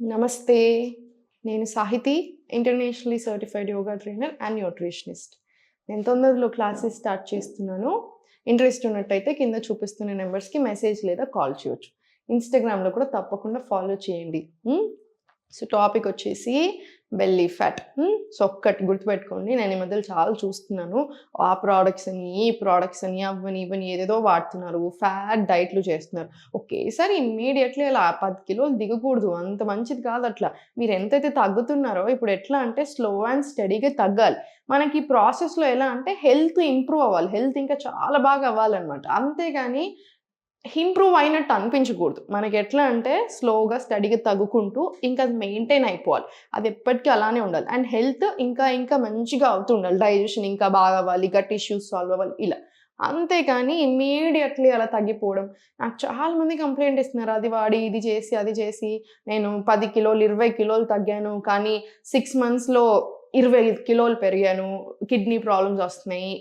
నమస్తే. నేను Sahiti, internationally certified yoga trainer and nutritionist. నేను తొందరలో క్లాసెస్ స్టార్ట్ చేస్తున్నాను. ఇంట్రెస్ట్ ఉన్నట్టయితే కింద చూపిస్తున్న నెంబర్స్‌కి మెసేజ్ లేదా కాల్ చేయొచ్చు. ఇన్‌స్టాగ్రామ్‌లో కూడా తప్పకుండా ఫాలో చేయండి. సో, టాపిక్ వచ్చేసి బెల్లీ ఫ్యాట్. సో, ఒక్కటి గుర్తుపెట్టుకోండి. నేను ఈ మధ్యలో చాలా చూస్తున్నాను. ఆ ప్రొడక్ట్స్ అని, ఈ ప్రొడక్ట్స్ అని, అవ్వని, ఇవ్వని ఏదేదో వాడుతున్నారు. ఫ్యాట్ డైట్‌లు చేస్తున్నారు. ఒకేసారి ఇమ్మీడియేట్‌లీ అలా 10 కిలోలు దిగకూడదు. అంత మంచిది కాదట్లా. మీరు ఎంతైతే తగ్గుతున్నారో ఇప్పుడు ఎట్లా అంటే స్లో అండ్ స్టడీగా తగ్గాలి. మనకి ఈ ప్రాసెస్‌లో ఎలా అంటే హెల్త్ ఇంప్రూవ్ అవ్వాలి. హెల్త్ ఇంకా చాలా బాగా అవ్వాలనమాట. అంతేగాని ఇంప్రూవ్ అయినట్టు అనిపించకూడదు. మనకెట్లా అంటే స్లోగా, స్టడీగా తగ్గుకుంటూ ఇంకా అది మెయింటైన్ అయిపోవాలి. అది ఎప్పటికీ అలానే ఉండాలి. అండ్ హెల్త్ ఇంకా ఇంకా మంచిగా అవుతూ ఉండాలి. డైజెషన్ ఇంకా బాగా అవ్వాలి, గట్ ఇష్యూస్ సాల్వ్ అవ్వాలి ఇలా. అంతేకాని ఇమ్మీడియేట్‌లీ అలా తగ్గిపోవడం. నాకు చాలా మంది కంప్లెయింట్ ఇస్తున్నారు. అది వాడి, ఇది చేసి, అది చేసి నేను 10 కిలోలు, 20 కిలోలు తగ్గాను. కానీ 6 మంత్స్‌లో 25 కిలోలు పెరిగాను. కిడ్నీ ప్రాబ్లమ్స్ వస్తున్నాయి.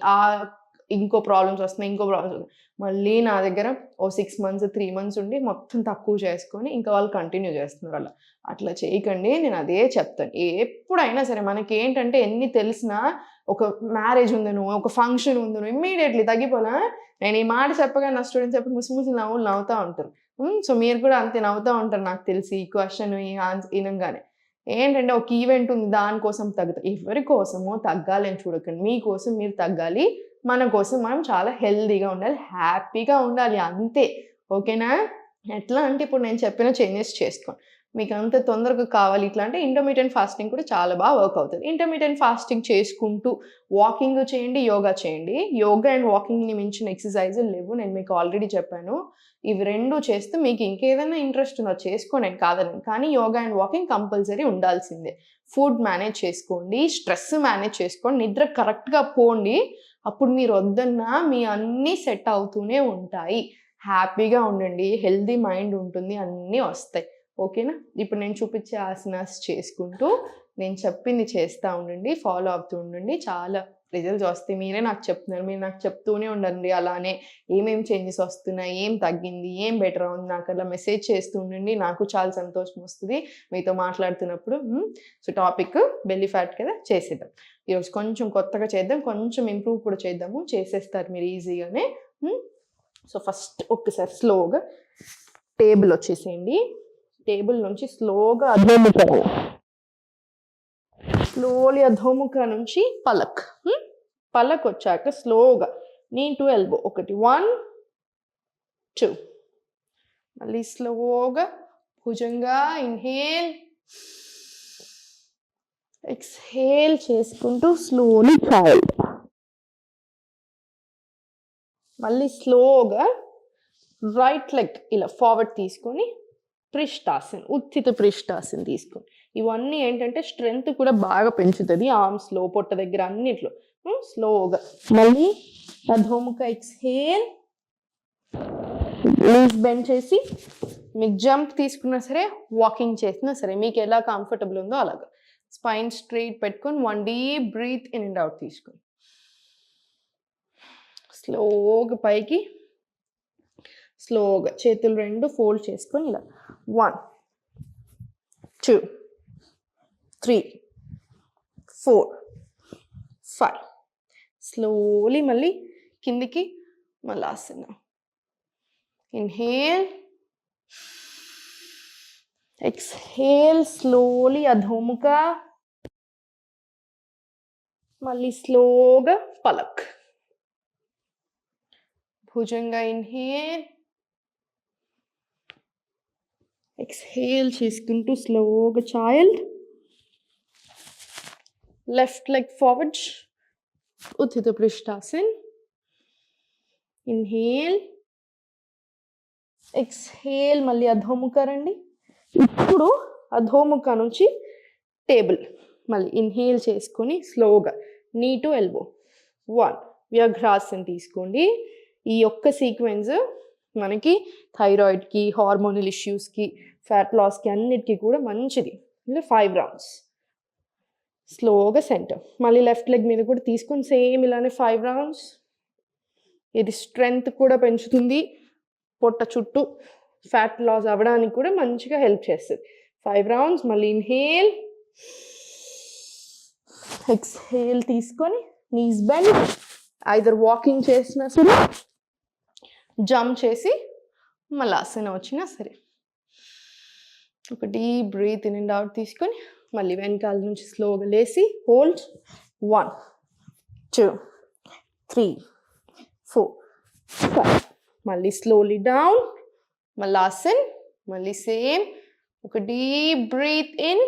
ఇంకో ప్రాబ్లమ్స్ వస్తున్నాయి. మళ్ళీ నా దగ్గర ఓ 6 మంత్స్, 3 మంత్స్ ఉండి మొత్తం తక్కువ చేసుకొని ఇంకా వాళ్ళు కంటిన్యూ చేస్తున్నారు అలా. అట్లా చేయకండి. నేను అదే చెప్తాను. ఎప్పుడైనా సరే మనకేంటంటే ఎన్ని తెలిసినా ఒక మ్యారేజ్ ఉందనో, ఒక ఫంక్షన్ ఉందనో ఇమ్మీడియేట్‌లీ తగ్గిపోలా. నేను ఈ మాట చెప్పగానే నా స్టూడెంట్స్ ఎప్పుడు ముసి ముసి నవ్వులు నవ్వుతా ఉంటారు. సో, మీరు కూడా అంతే నవ్వుతా ఉంటారు నాకు తెలిసి ఈ క్వెషన్ ఇనంగానే. ఏంటంటే ఒక ఈవెంట్ ఉంది దానికోసం తగ్గుతా. ఎవరి కోసమో తగ్గాలి అని చూడకండి. మీకోసం మీరు తగ్గాలి. మన కోసం మనం చాలా హెల్తీగా ఉండాలి. హ్యాపీగా ఉండాలి అంతే. ఓకేనా? ఎట్లా అంటే ఇప్పుడు నేను చెప్పిన చేంజెస్ చేసుకోండి. మీకు అంత తొందరగా కావాలి ఇట్లా అంటే ఇంటర్మిటెంట్ ఫాస్టింగ్ కూడా చాలా బాగా వర్క్ అవుతది. ఇంటర్మిటెంట్ ఫాస్టింగ్ చేసుకుంటూ వాకింగ్ చేయండి, యోగా చేయండి. యోగా అండ్ వాకింగ్‌ని మించిన ఎక్సర్‌సైజులు లేవు. నేను మీకు ఆల్రెడీ చెప్పాను. ఇవి 2 చేస్తూ మీకు ఇంకేదైనా ఇంట్రెస్ట్ ఉందో చేసుకోండి నేను కాదనను. కానీ యోగా అండ్ వాకింగ్ కంపల్సరీ ఉండాల్సిందే. ఫుడ్ మేనేజ్ చేసుకోండి. స్ట్రెస్ మేనేజ్ చేసుకోండి. నిద్ర కరెక్ట్‌గా పోండి. అప్పుడు మీరు వద్దన్నా మీ అన్నీ సెట్ అవుతూనే ఉంటాయి. హ్యాపీగా ఉండండి. హెల్తీ మైండ్ ఉంటుంది. అన్నీ వస్తాయి. ఓకేనా? ఇప్పుడు నేను చూపించే ఆసనాస్ చేసుకుంటూ నేను చెప్పింది చేస్తా ఉండండి. ఫాలో అవుతూ ఉండండి. చాలా రిజల్ట్స్ వస్తాయి. మీరే నాకు చెప్తున్నారు. మీరు నాకు చెప్తూనే ఉండండి అలానే. ఏమేం చేంజెస్ వస్తున్నాయి? ఏం తగ్గింది? ఏం బెటర్ అవుంది? నాకు అలా మెసేజ్ చేస్తూ ఉండండి. నాకు చాలా సంతోషం వస్తది మీతో మాట్లాడుతున్నప్పుడు. సో, టాపిక్ బెల్లీ ఫ్యాట్ కదా! చేసేద్దాం. ఈరోజు కొంచెం కొత్తగా చేద్దాం. కొంచెం ఇంప్రూవ్ కూడా చేద్దాము. చేసేస్తారు మీరు ఈజీగానే. సో, ఫస్ట్ ఒక్కసారి స్లోగా టేబుల్ వచ్చేసేయండి. టేబుల్ నుంచి స్లోగా అధోముఖ. స్లోలీ అధోముఖ నుంచి పలక్. పలక్ వచ్చాక స్లోగా నీ టు ఎల్బో. ఒకటి 1, 2. మళ్ళీ స్లోగా భుజంగా ఇన్హేల్, ఎక్స్‌హేల్ చేసుకుంటూ స్లోలీ చైల్డ్. మళ్ళీ స్లోగా రైట్ లెగ్ ఇలా ఫార్వర్డ్ తీసుకొని ప్రిష్టాసన్, ఉత్థిత ప్రిష్టాసన్ తీసుకోండి. ఇవన్నీ ఏంటంటే స్ట్రెంగ్త్ కూడా బాగా పెంచుతుంది ఆర్మ్స్లో, పొట్ట దగ్గర అన్నిట్లో. స్లోగా మళ్ళీ అధోముఖ ఎక్స్‌హేల్, నీస్ బెండ్ చేసి మీకు జంప్ తీసుకున్నా సరే, వాకింగ్ చేసినా సరే మీకు ఎలా కంఫర్టబుల్ ఉందో అలాగా. స్పైన్ స్ట్రైట్ పెట్టుకొని 1 deep breath in and out తీసుకోండి. స్లోగా పైకి, స్లోగా చేతులు 2 ఫోల్డ్ చేసుకొని ఇలా 1, 2, 3, 4, 5. స్లోలీ మళ్ళీ కిందికి Malasana. Inhale, exhale slowly Adhomukha. మళ్ళీ స్లోగా పలక్. భుజంగా ఇన్హేల్, ఎక్స్‌హేల్ చేసుకుంటూ స్లోగా child. Left leg forward, Utthita Prishthasana. Inhale, exhale మళ్ళీ అధోముఖ రండి. ఇప్పుడు అధోముఖ నుంచి టేబుల్. మళ్ళీ ఇన్హేల్ చేసుకొని స్లోగా నీ టు ఎల్బో. 1 వ్యాఘ్రాసన్ తీసుకోండి. ఈ ఒక్క సీక్వెన్స్ మనకి థైరాయిడ్కి, హార్మోనల్ ఇష్యూస్కి, ఫ్యాట్ లాస్కి అన్నిటికీ కూడా మంచిది. ఇలా 5 రౌండ్స్. స్లోగా సెంటర్. మళ్ళీ లెఫ్ట్ లెగ్ మీద కూడా తీసుకొని సేమ్ ఇలానే 5 రౌండ్స్. ఇది స్ట్రెంగ్త్ కూడా పెంచుతుంది. పొట్ట చుట్టూ ఫ్యాట్ లాస్ అవ్వడానికి కూడా మంచిగా హెల్ప్ చేస్తుంది. 5 రౌండ్స్. మళ్ళీ ఇన్హేల్, ఎక్స్హేల్ తీసుకొని నీస్ బెండ్. ఐదర్ వాకింగ్ చేసినా సరే, జంప్ చేసి మలాసన వచ్చినా సరే. ఒక deep breath in and out తీసుకొని మళ్ళీ వెనకాల నుంచి స్లోగా లేసి హోల్డ్. 1 2 3 4 5. మళ్ళీ స్లోలీ డౌన్, మలాసన్. మళ్ళీ సేమ్ ఒక డీప్ బ్రీత్ ఇన్,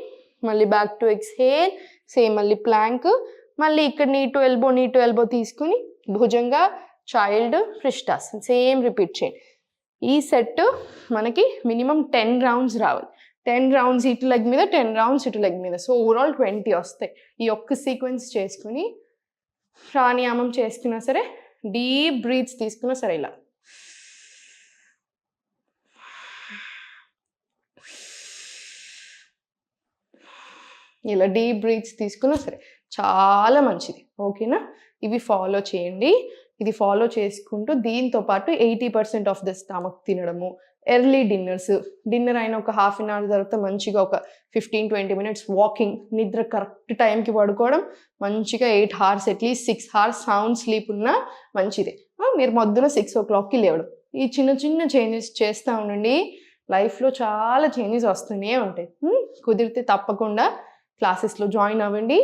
మళ్ళీ బ్యాక్ టు ఎక్స్హేల్. సేమ్ మళ్ళీ ప్లాంక్. మళ్ళీ ఇక్కడ నీ టు ఎల్బో తీసుకుని భుజంగా, చైల్డ్, పృష్ఠాసన్. సేమ్ రిపీట్ చేయండి. ఈ సెట్ మనకి మినిమం 10 రౌండ్స్ రావాలి. 10 రౌండ్స్ ఇటు లెగ్ మీద, 10 రౌండ్స్ ఇటు లెగ్ మీద. సో ఓవరాల్ 20 వస్తాయి. ఈ ఒక్క సీక్వెన్స్ చేసుకుని ప్రాణాయామం చేసుకున్నా సరే, డీప్ బ్రీత్స్ తీసుకున్నా సరే, ఇలా డీప్ బ్రీత్స్ తీసుకున్నా సరే చాలా మంచిది. ఓకేనా? ఇవి ఫాలో చేయండి. ఇది ఫాలో చేసుకుంటూ దీంతో పాటు 80% ఆఫ్ ద స్టమక్ తినడము, ఎర్లీ డిన్నర్ అయిన ఒక హాఫ్ అన్ అవర్ తర్వాత మంచిగా ఒక 15-20 మినిట్స్ వాకింగ్, నిద్ర కరెక్ట్ టైంకి పడుకోవడం, మంచిగా 8 hours at least 6 hours sound sleep ఉన్నా మంచిదే. మీరు మొద్దున 6 o'clockకి లేవడం. ఈ చిన్న చిన్న చేంజెస్ చేస్తూ ఉండండి. లైఫ్లో చాలా చేంజెస్ వస్తూనే ఉంటాయి. కుదిరితే తప్పకుండా క్లాసెస్లో జాయిన్ అవ్వండి.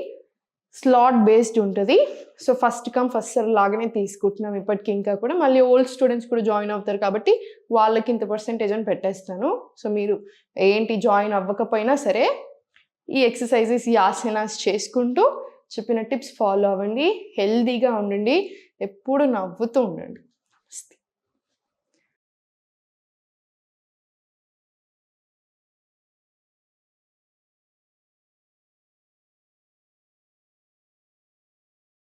స్లాట్ బేస్డ్ ఉంటుంది. So first come first serve లాగానే తీసుకుంటున్నాం ఇప్పటికి. ఇంకా కూడా మళ్ళీ ఓల్డ్ స్టూడెంట్స్ కూడా జాయిన్ అవుతారు కాబట్టి వాళ్ళకి ఇంత పర్సెంటేజ్ అని పెట్టేస్తాను. సో మీరు ఏంటి జాయిన్ అవ్వకపోయినా సరే ఈ ఎక్సర్సైజెస్, ఈ ఆసనాస్ చేసుకుంటూ చెప్పిన టిప్స్ ఫాలో అవ్వండి. హెల్దీగా ఉండండి. ఎప్పుడు నవ్వుతూ ఉండండి.